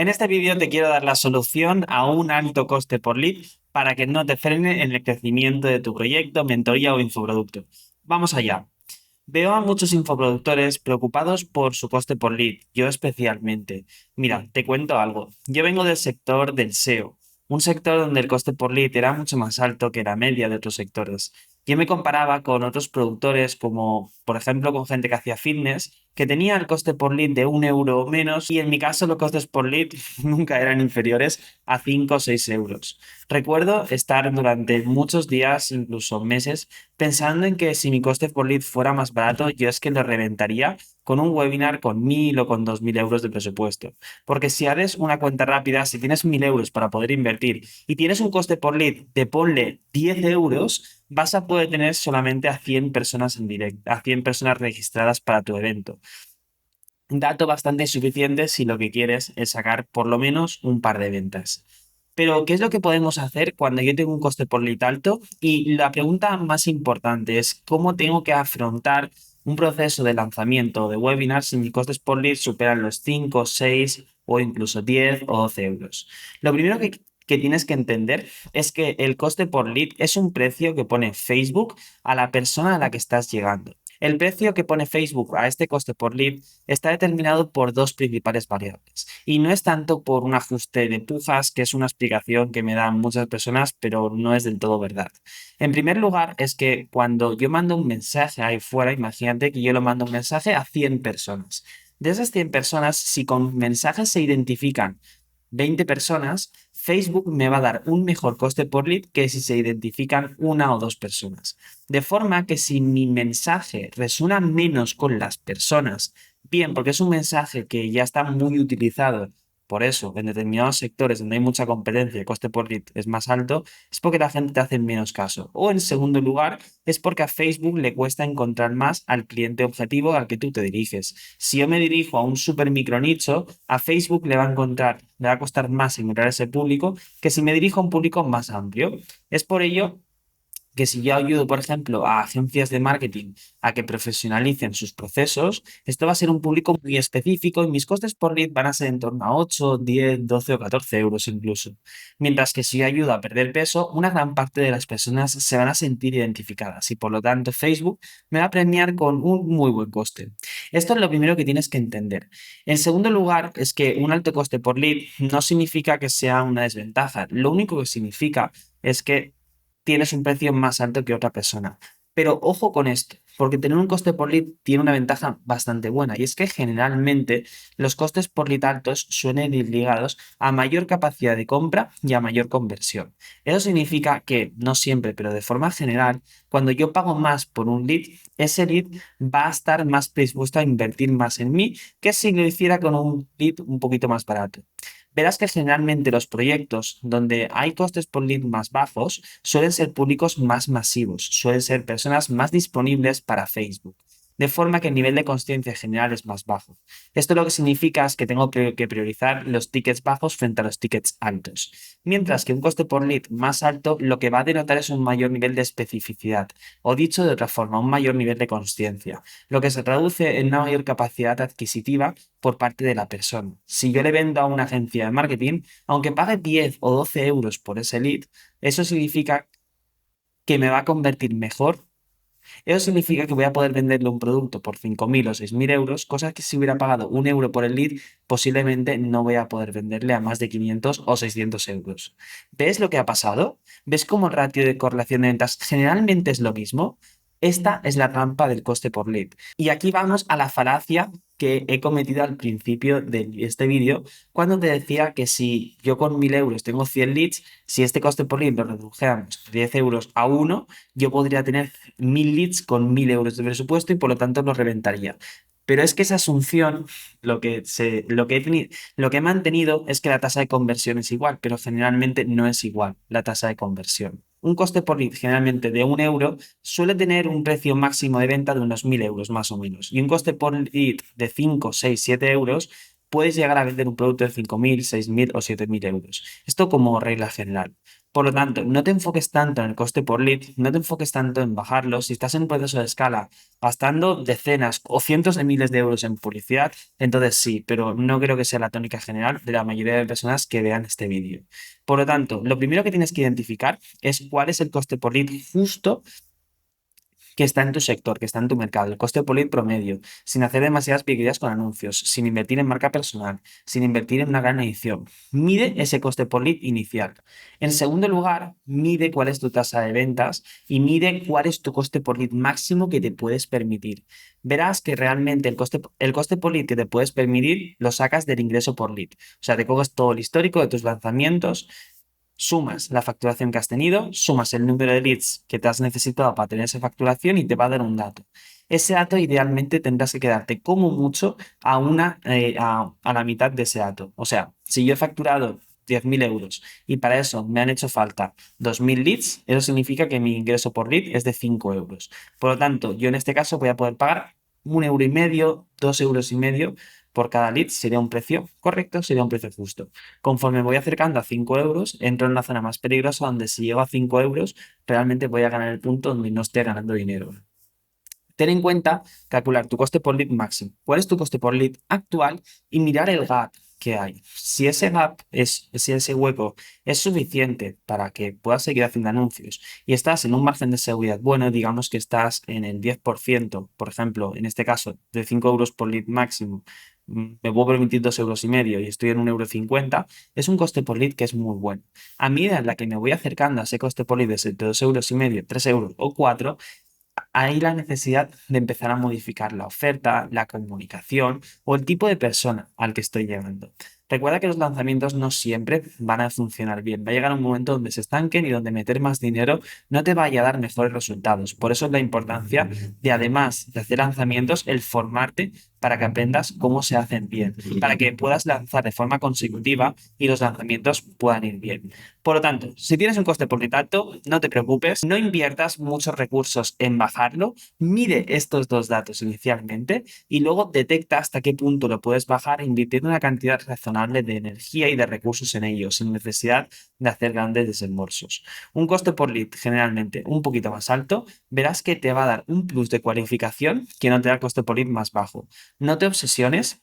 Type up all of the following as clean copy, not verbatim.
En este vídeo te quiero dar la solución a un alto coste por lead para que no te frene en el crecimiento de tu proyecto, mentoría o infoproducto. Vamos allá. Veo a muchos infoproductores preocupados por su coste por lead, yo especialmente. Mira, te cuento algo. Yo vengo del sector del SEO, un sector donde el coste por lead era mucho más alto que la media de otros sectores. Yo me comparaba con otros productores como, por ejemplo, con gente que hacía fitness, que tenía el coste por lead de 1 euro o menos y en mi caso los costes por lead nunca eran inferiores a 5 o 6 euros. Recuerdo estar durante muchos días, incluso meses, pensando en que si mi coste por lead fuera más barato, yo es que lo reventaría con un webinar con 1.000 o con 2.000 euros de presupuesto. Porque si haces una cuenta rápida, si tienes 1.000 euros para poder invertir y tienes un coste por lead de ponle 10 euros, vas a poder tener solamente a 100 personas en directo, a 100 personas registradas para tu evento. Dato bastante insuficiente si lo que quieres es sacar por lo menos un par de ventas. Pero, ¿qué es lo que podemos hacer cuando yo tengo un coste por lead alto? Y la pregunta más importante es, ¿cómo tengo que afrontar un proceso de lanzamiento de webinar si mis costes por lead superan los 5, 6 o incluso 10 o 12 euros? Lo primero que tienes que entender es que el coste por lead es un precio que pone Facebook a la persona a la que estás llegando. El precio que pone Facebook a este coste por lead está determinado por dos principales variables. Y no es tanto por un ajuste de pujas, que es una explicación que me dan muchas personas, pero no es del todo verdad. En primer lugar, es que cuando yo mando un mensaje ahí fuera, imagínate que yo lo mando un mensaje a 100 personas. De esas 100 personas, si con mensajes se identifican 20 personas, Facebook me va a dar un mejor coste por lead que si se identifican una o dos personas. De forma que si mi mensaje resuena menos con las personas, bien, porque es un mensaje que ya está muy utilizado, por eso en determinados sectores donde hay mucha competencia, el coste por lead es más alto, es porque la gente te hace menos caso. O en segundo lugar, es porque a Facebook le cuesta encontrar más al cliente objetivo al que tú te diriges. Si yo me dirijo a un super micro nicho, a Facebook le va a costar más encontrar ese público que si me dirijo a un público más amplio. Es por ello que si yo ayudo, por ejemplo, a agencias de marketing a que profesionalicen sus procesos, esto va a ser un público muy específico y mis costes por lead van a ser en torno a 8, 10, 12 o 14 euros incluso. Mientras que si yo ayudo a perder peso, una gran parte de las personas se van a sentir identificadas y por lo tanto Facebook me va a premiar con un muy buen coste. Esto es lo primero que tienes que entender. En segundo lugar, es que un alto coste por lead no significa que sea una desventaja. Lo único que significa es que tienes un precio más alto que otra persona. Pero ojo con esto, porque tener un coste por lead tiene una ventaja bastante buena y es que generalmente los costes por lead altos suelen ir ligados a mayor capacidad de compra y a mayor conversión. Eso significa que, no siempre, pero de forma general, cuando yo pago más por un lead, ese lead va a estar más predispuesto a invertir más en mí que si lo hiciera con un lead un poquito más barato. Verás que generalmente los proyectos donde hay costes por lead más bajos suelen ser públicos más masivos, suelen ser personas más disponibles para Facebook, de forma que el nivel de conciencia general es más bajo. Esto lo que significa es que tengo que priorizar los tickets bajos frente a los tickets altos. Mientras que un coste por lead más alto lo que va a denotar es un mayor nivel de especificidad, o dicho de otra forma, un mayor nivel de conciencia, lo que se traduce en una mayor capacidad adquisitiva por parte de la persona. Si yo le vendo a una agencia de marketing, aunque pague 10 o 12 euros por ese lead, eso significa que me va a convertir mejor. Eso significa que voy a poder venderle un producto por 5.000 o 6.000 euros, cosa que si hubiera pagado 1 euro por el lead, posiblemente no voy a poder venderle a más de 500 o 600 euros. ¿Ves lo que ha pasado? ¿Ves cómo el ratio de correlación de ventas generalmente es lo mismo? Esta es la trampa del coste por lead. Y aquí vamos a la falacia que he cometido al principio de este vídeo, cuando te decía que si yo con 1.000 euros tengo 100 leads, si este coste por lead lo redujéramos de 10 euros a 1, yo podría tener 1.000 leads con 1.000 euros de presupuesto y por lo tanto los reventaría. Pero es que esa asunción, lo que he mantenido es que la tasa de conversión es igual, pero generalmente no es igual la tasa de conversión. Un coste por lead generalmente de 1 euro suele tener un precio máximo de venta de unos 1.000 euros más o menos. Y un coste por lead de 5, 6, 7 euros puedes llegar a vender un producto de 5.000, 6.000 o 7.000 euros. Esto como regla general. Por lo tanto, no te enfoques tanto en el coste por lead, no te enfoques tanto en bajarlo. Si estás en un proceso de escala gastando decenas o cientos de miles de euros en publicidad, entonces sí, pero no creo que sea la tónica general de la mayoría de personas que vean este vídeo. Por lo tanto, lo primero que tienes que identificar es cuál es el coste por lead justo que está en tu sector, que está en tu mercado, el coste por lead promedio, sin hacer demasiadas piguerías con anuncios, sin invertir en marca personal, sin invertir en una gran edición. Mide ese coste por lead inicial. En segundo lugar, mide cuál es tu tasa de ventas y mide cuál es tu coste por lead máximo que te puedes permitir. Verás que realmente el coste por lead que te puedes permitir lo sacas del ingreso por lead. O sea, te coges todo el histórico de tus lanzamientos, sumas la facturación que has tenido, sumas el número de leads que te has necesitado para tener esa facturación y te va a dar un dato. Ese dato idealmente tendrás que quedarte como mucho a la mitad de ese dato. O sea, si yo he facturado 10.000 euros y para eso me han hecho falta 2.000 leads, eso significa que mi ingreso por lead es de 5 euros. Por lo tanto, yo en este caso voy a poder pagar 1,5 €, 2,5 € por cada lead. Sería un precio correcto, sería un precio justo. Conforme voy acercando a 5 euros, entro en una zona más peligrosa donde si llego a 5 euros, realmente voy a ganar el punto donde no esté ganando dinero. Ten en cuenta calcular tu coste por lead máximo. ¿Cuál es tu coste por lead actual? Y mirar el gap que hay. Si ese hueco es suficiente para que puedas seguir haciendo anuncios y estás en un margen de seguridad bueno, digamos que estás en el 10%, por ejemplo, en este caso, de 5 euros por lead máximo, me puedo permitir 2,5 € y estoy en 1,50 €, es un coste por lead que es muy bueno. A medida en la que me voy acercando a ese coste por lead de 2,5 €, 3 euros o 4, hay la necesidad de empezar a modificar la oferta, la comunicación o el tipo de persona al que estoy llegando. Recuerda que los lanzamientos no siempre van a funcionar bien. Va a llegar un momento donde se estanquen y donde meter más dinero no te vaya a dar mejores resultados. Por eso es la importancia de, además de hacer lanzamientos, el formarte para que aprendas cómo se hacen bien, para que puedas lanzar de forma consecutiva y los lanzamientos puedan ir bien. Por lo tanto, si tienes un coste por lead alto, no te preocupes, no inviertas muchos recursos en bajarlo, mide estos dos datos inicialmente y luego detecta hasta qué punto lo puedes bajar invirtiendo una cantidad razonable de energía y de recursos en ello, sin necesidad de hacer grandes desembolsos. Un coste por lead generalmente un poquito más alto, verás que te va a dar un plus de cualificación que no te da el coste por lead más bajo. No te obsesiones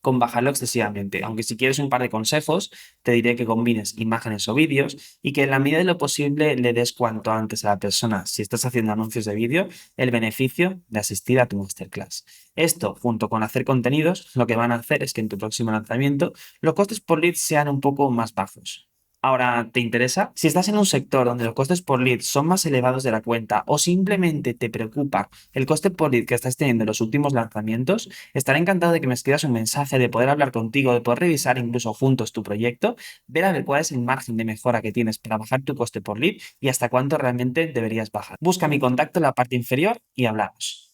con bajarlo excesivamente. Aunque si quieres un par de consejos, te diré que combines imágenes o vídeos y que en la medida de lo posible le des cuanto antes a la persona, si estás haciendo anuncios de vídeo, el beneficio de asistir a tu masterclass. Esto, junto con hacer contenidos, lo que van a hacer es que en tu próximo lanzamiento los costes por lead sean un poco más bajos. Ahora, ¿te interesa? Si estás en un sector donde los costes por lead son más elevados de la cuenta o simplemente te preocupa el coste por lead que estás teniendo en los últimos lanzamientos, estaré encantado de que me escribas un mensaje, de poder hablar contigo, de poder revisar incluso juntos tu proyecto, ver a ver cuál es el margen de mejora que tienes para bajar tu coste por lead y hasta cuánto realmente deberías bajar. Busca mi contacto en la parte inferior y hablamos.